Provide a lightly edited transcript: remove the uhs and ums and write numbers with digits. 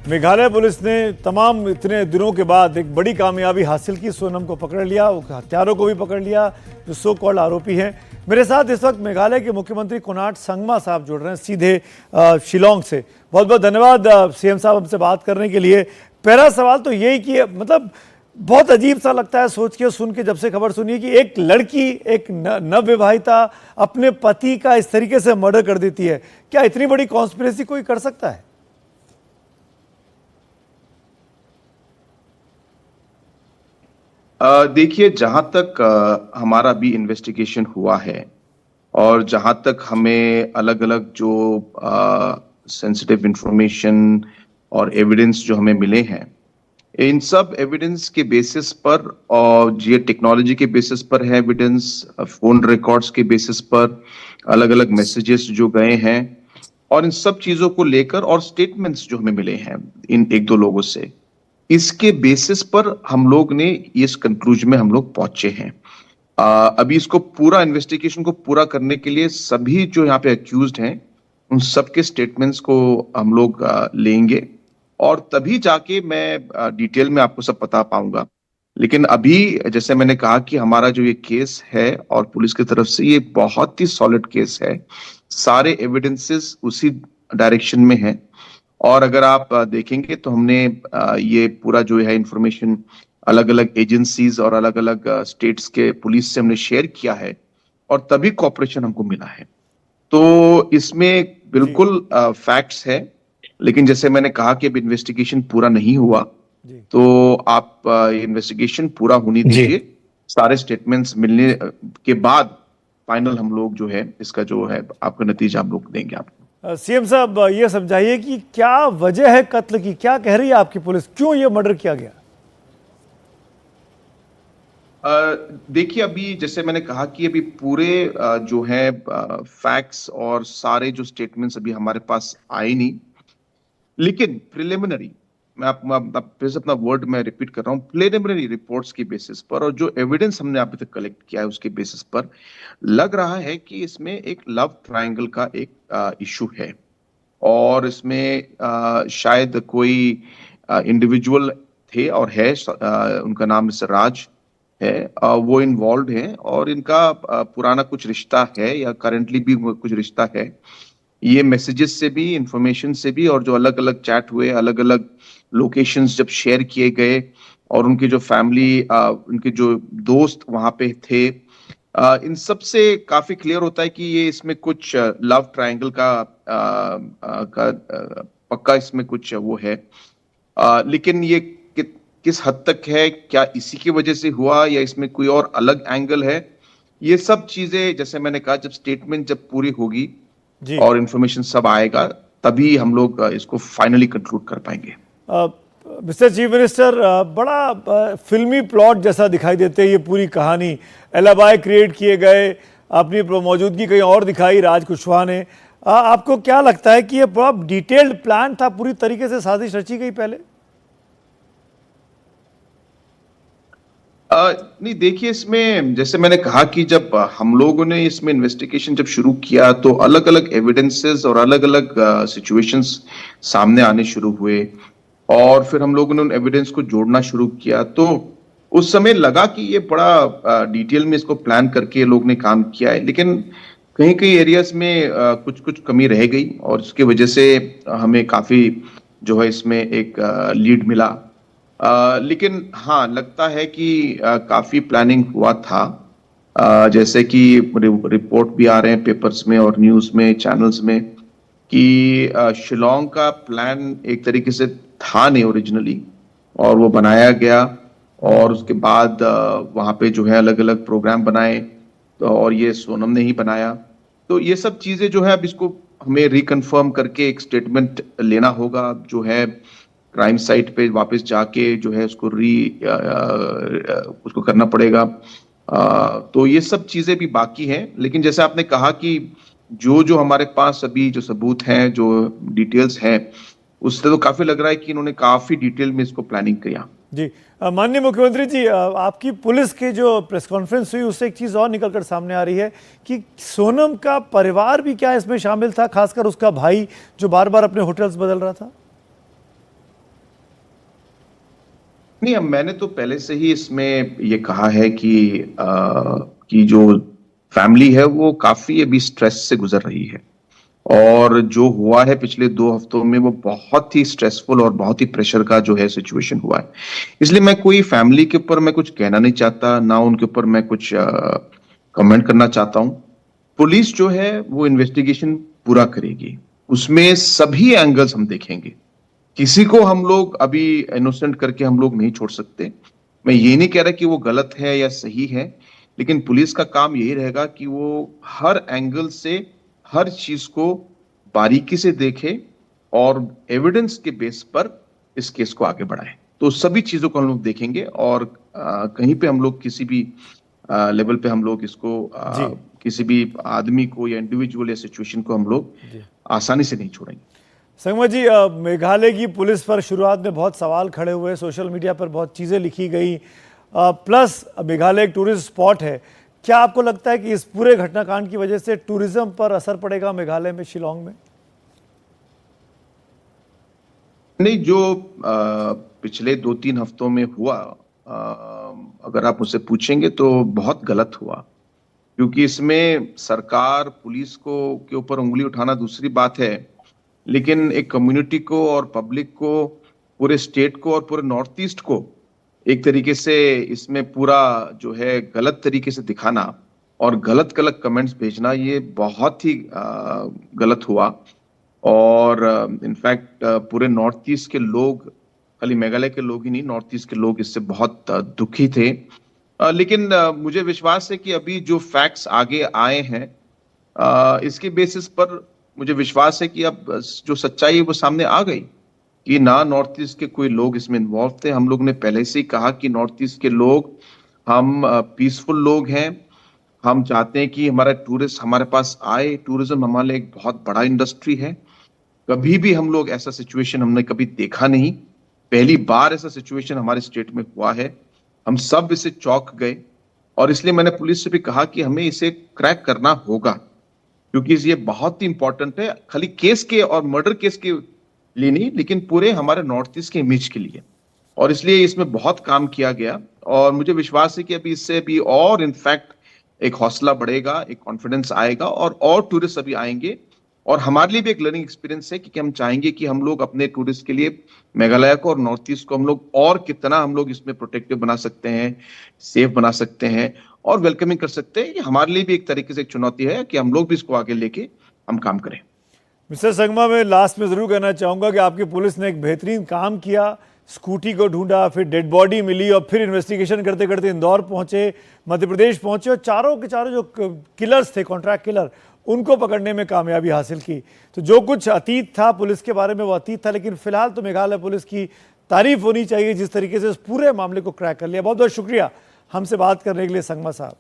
Meghalaya police ने तमाम इतने दिनों के बाद एक बड़ी कामयाबी हासिल की। सोनम को पकड़ लिया, हत्यारों को भी पकड़ लिया जो सो कॉल्ड आरोपी हैं। मेरे साथ इस वक्त मेघालय के मुख्यमंत्री कोनार्ड संगमा साहब जुड़ रहे हैं सीधे शिलोंग से। बहुत बहुत धन्यवाद सीएम साहब हमसे बात करने के लिए। पहला सवाल तो यही कि मतलब बहुत अजीब सा लगता है सोच के सुन के जब से खबर सुनी कि एक लड़की, एक नवविवाहिता अपने पति का इस तरीके से मर्डर कर देती है। क्या इतनी बड़ी कॉन्स्पिरेसी कोई कर सकता है? देखिए, जहां तक हमारा भी इन्वेस्टिगेशन हुआ है और जहां तक हमें अलग अलग जो सेंसिटिव इंफॉर्मेशन और एविडेंस जो हमें मिले हैं, इन सब एविडेंस के बेसिस पर और ये टेक्नोलॉजी के बेसिस पर है एविडेंस, फोन रिकॉर्ड्स के बेसिस पर अलग अलग मैसेजेस जो गए हैं और इन सब चीजों को लेकर और स्टेटमेंट्स जो हमें मिले हैं इन एक दो लोगों से, इसके बेसिस पर हम लोग ने इस कंक्लूजन में हम लोग पहुंचे हैं। अभी इसको पूरा इन्वेस्टिगेशन को पूरा करने के लिए सभी जो यहाँ पे अक्यूज्ड हैं उन सबके स्टेटमेंट्स को हम लोग लेंगे और तभी जाके मैं डिटेल में आपको सब बता पाऊंगा। लेकिन अभी जैसे मैंने कहा कि हमारा जो ये केस है और पुलिस की तरफ से ये बहुत ही सॉलिड केस है, सारे एविडेंसेस उसी डायरेक्शन में है। और अगर आप देखेंगे तो हमने ये पूरा जो है इंफॉर्मेशन अलग अलग एजेंसीज और अलग अलग स्टेट्स के पुलिस से हमने शेयर किया है और तभी कॉपरेशन हमको मिला है। तो इसमें बिल्कुल फैक्ट्स है, लेकिन जैसे मैंने कहा कि अब इन्वेस्टिगेशन पूरा नहीं हुआ, तो आप इन्वेस्टिगेशन पूरा होने दीजिए। सारे स्टेटमेंट्स मिलने के बाद फाइनल हम लोग जो है इसका जो है आपका नतीजा हम लोग देंगे आपको। सीएम साहब ये समझाइए कि क्या वजह है कत्ल की, क्या कह रही है आपकी पुलिस, क्यों ये मर्डर किया गया? देखिए, अभी जैसे मैंने कहा कि अभी पूरे जो है फैक्ट्स और सारे जो स्टेटमेंट्स अभी हमारे पास आए नहीं, लेकिन प्रिलिमिनरी, मैं आप फिर से अपना वर्ड मैं रिपीट कर रहा हूँ, प्रिलिमिनरी रिपोर्ट्स की बेसिस पर और जो एविडेंस हमने अभी तक कलेक्ट किया है उसके बेसिस पर लग रहा है कि इसमें एक लव ट्रायंगल का एक इशू है और इसमें शायद कोई इंडिविजुअल थे और है, उनका नाम मिस्टर राज है, वो इन्वॉल्व हैं और इनका पुराना कुछ रिश्ता है या करेंटली भी कुछ रिश्ता है। ये मैसेजेस से भी, इंफॉर्मेशन से भी और जो अलग अलग चैट हुए, अलग अलग लोकेशंस जब शेयर किए गए और उनकी जो फैमिली, उनके जो दोस्त वहां पे थे, इन सब से काफी क्लियर होता है कि ये इसमें कुछ लव ट्रायंगल का पक्का इसमें कुछ वो है। लेकिन ये किस हद तक है, क्या इसी की वजह से हुआ या इसमें कोई और अलग एंगल है, ये सब चीजें जैसे मैंने कहा जब स्टेटमेंट जब पूरी होगी और इंफॉर्मेशन सब आएगा तभी हम लोग इसको फाइनली कंक्लूड कर पाएंगे। मिस्टर चीफ मिनिस्टर, बड़ा फिल्मी प्लॉट जैसा दिखाई देते है ये पूरी कहानी। एलिबाई क्रिएट किए गए, अपनी मौजूदगी कहीं और दिखाई राज कुशवाहा ने। आपको क्या लगता है कि ये बड़ा डिटेल्ड प्लान था, पूरी तरीके से साजिश रची गई पहले? नहीं, देखिए, इसमें जैसे मैंने कहा कि जब हम लोगों ने इसमें इन्वेस्टिगेशन जब शुरू किया तो अलग अलग एविडेंसेस और अलग अलग सिचुएशंस सामने आने शुरू हुए और फिर हम लोगों ने उन एविडेंस को जोड़ना शुरू किया। तो उस समय लगा कि ये बड़ा डिटेल में इसको प्लान करके ये लोग ने काम किया है, लेकिन कहीं कहीं एरियाज में कुछ कुछ कमी रह गई और उसकी वजह से हमें काफी जो है इसमें एक लीड मिला। लेकिन हाँ, लगता है कि काफी प्लानिंग हुआ था। जैसे कि रिपोर्ट भी आ रहे हैं पेपर्स में और न्यूज में, चैनल्स में, कि शिलोंग का प्लान एक तरीके से था नहीं ओरिजिनली और वो बनाया गया और उसके बाद वहां पे जो है अलग अलग प्रोग्राम बनाए तो और ये सोनम ने ही बनाया। तो ये सब चीजें जो है अब इसको हमें रिकन्फर्म करके एक स्टेटमेंट लेना होगा, जो है क्राइम साइट पे वापस जाके जो है उसको उसको करना पड़ेगा। तो ये सब चीजें भी बाकी हैं, लेकिन जैसे आपने कहा कि जो जो हमारे पास अभी जो सबूत हैं, जो डिटेल्स हैं, उससे तो काफी लग रहा है कि इन्होंने काफी डिटेल में इसको प्लानिंग किया। जी, माननीय मुख्यमंत्री जी, आपकी पुलिस की जो प्रेस कॉन्फ्रेंस हुई उससे एक चीज़ और निकलकर सामने आ रही है कि सोनम का परिवार भी क्या इसमें शामिल था, खासकर उसका भाई जो बार बार अपने होटल्स बदल रहा था? नहीं, अब मैंने तो पहले से ही इसमें ये कहा है कि जो फैमिली है वो काफी अभी स्ट्रेस से गुजर रही है। और जो हुआ है पिछले 2 हफ्तों में वो बहुत ही स्ट्रेसफुल और बहुत ही प्रेशर का जो है सिचुएशन हुआ है। इसलिए मैं कोई फैमिली के ऊपर मैं कुछ कहना नहीं चाहता, ना उनके ऊपर मैं कुछ कमेंट करना चाहता हूँ। पुलिस जो है वो इन्वेस्टिगेशन पूरा करेगी, उसमें सभी एंगल्स हम देखेंगे। किसी को हम लोग अभी इनोसेंट करके हम लोग नहीं छोड़ सकते। मैं ये नहीं कह रहा कि वो गलत है या सही है, लेकिन पुलिस का काम यही रहेगा कि वो हर एंगल से हर चीज को बारीकी से देखे और एविडेंस के बेस पर इस केस को आगे बढ़ाए। तो सभी चीजों को हम लोग देखेंगे और कहीं पे हम लोग किसी भी लेवल पे हम लोग इसको जी किसी भी आदमी को या इंडिविजुअल या सिचुएशन को हम लोग जी। आसानी से नहीं छोड़ेंगे। संगमा जी, मेघालय की पुलिस पर शुरुआत में बहुत सवाल खड़े हुए, सोशल मीडिया पर बहुत चीज़ें लिखी गई, प्लस मेघालय एक टूरिस्ट स्पॉट है। क्या आपको लगता है कि इस पूरे घटनाकांड की वजह से टूरिज्म पर असर पड़ेगा मेघालय में, शिलोंग में? नहीं, जो पिछले 2-3 हफ्तों में हुआ, अगर आप मुझसे पूछेंगे तो बहुत गलत हुआ। क्योंकि इसमें सरकार पुलिस को के ऊपर उंगली उठाना दूसरी बात है, लेकिन एक कम्युनिटी को और पब्लिक को, पूरे स्टेट को और पूरे नॉर्थ ईस्ट को एक तरीके से इसमें पूरा जो है गलत तरीके से दिखाना और गलत गलत कमेंट्स भेजना, ये बहुत ही गलत हुआ। और इनफैक्ट पूरे नॉर्थ ईस्ट के लोग, खाली मेघालय के लोग ही नहीं, नॉर्थ ईस्ट के लोग इससे बहुत दुखी थे। लेकिन मुझे विश्वास है कि अभी जो फैक्ट्स आगे आए हैं, इसके बेसिस पर मुझे विश्वास है कि अब जो सच्चाई है वो सामने आ गई कि ना नॉर्थ ईस्ट के कोई लोग इसमें इन्वॉल्व थे। हम लोग ने पहले से ही कहा कि नॉर्थ ईस्ट के लोग हम पीसफुल लोग हैं। हम चाहते हैं कि हमारा टूरिस्ट हमारे पास आए। टूरिज्म हमारे लिए एक बहुत बड़ा इंडस्ट्री है। कभी भी हम लोग ऐसा सिचुएशन हमने कभी देखा नहीं। पहली बार ऐसा सिचुएशन हमारे स्टेट में हुआ है। हम सब इसे चौंक गए और इसलिए मैंने पुलिस से भी कहा कि हमें इसे क्रैक करना होगा, क्योंकि ये बहुत ही इंपॉर्टेंट है, खाली केस के और मर्डर केस के लिए नहीं, लेकिन पूरे हमारे नॉर्थ ईस्ट के इमेज के लिए। और इसलिए इसमें बहुत काम किया गया और मुझे विश्वास है कि अभी इससे भी और इनफैक्ट एक हौसला बढ़ेगा, एक कॉन्फिडेंस आएगा और टूरिस्ट अभी आएंगे। और हमारे लिए भी एक लर्निंग एक्सपीरियंस है कि हम चाहेंगे कि हम लोग अपने टूरिस्ट के लिए मेघालय को और नॉर्थ ईस्ट को हम लोग और कितना हम लोग इसमें प्रोटेक्टिव बना सकते हैं, सेफ बना सकते हैं और वेलकमिंग कर सकते हैं। ये हमारे लिए भी एक तरीके से एक चुनौती है कि हम लोग भी इसको आगे लेके हम काम करें। मिस्टर संगमा, मैं लास्ट में ज़रूर कहना चाहूँगा कि आपकी पुलिस ने एक बेहतरीन काम किया। स्कूटी को ढूंढा, फिर डेड बॉडी मिली और फिर इन्वेस्टिगेशन करते करते इंदौर पहुंचे, मध्य प्रदेश पहुंचे और चारों के चारों जो किलर्स थे, कॉन्ट्रैक्ट किलर, उनको पकड़ने में कामयाबी हासिल की। तो जो कुछ अतीत था पुलिस के बारे में वो अतीत था, लेकिन फिलहाल तो मेघालय पुलिस की तारीफ होनी चाहिए जिस तरीके से उस पूरे मामले को क्रैक कर लिया। बहुत बहुत शुक्रिया हमसे बात करने के लिए संगमा साहब।